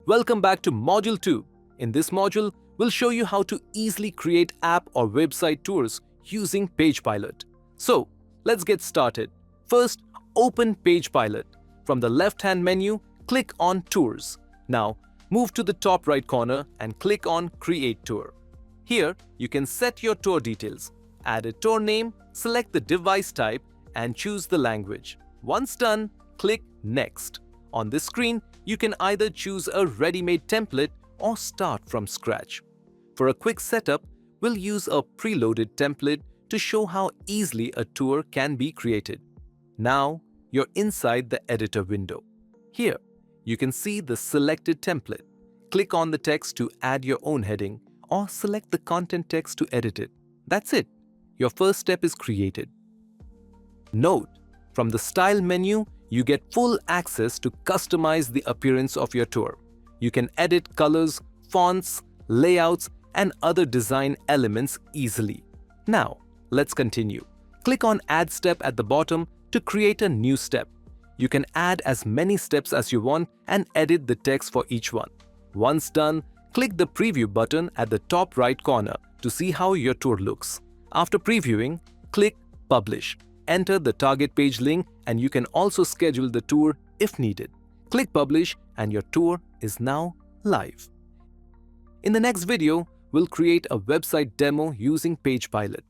Welcome back to Module 2. In this module, we'll show you how to easily create app or website tours using Page Pilot. So, let's get started. First, open Page Pilot. From the left-hand menu, click on Tours. Now, move to the top right corner and click on Create Tour. Here, you can set your tour details. Add a tour name, select the device type, and choose the language. Once done, click Next. On this screen, you can either choose a ready-made template or start from scratch. For a quick setup, we'll use a preloaded template to show how easily a tour can be created. Now, you're inside the editor window. Here, you can see the selected template. Click on the text to add your own heading or select the content text to edit it. That's it. Your first step is created. Note, from the Style menu, you get full access to customize the appearance of your tour. You can edit colors, fonts, layouts, and other design elements easily. Now, let's continue. Click on Add Step at the bottom to create a new step. You can add as many steps as you want and edit the text for each one. Once done, click the Preview button at the top right corner to see how your tour looks. After previewing, click Publish. Enter the target page link and you can also schedule the tour if needed. Click Publish and your tour is now live. In the next video, we'll create a website demo using Page Pilot.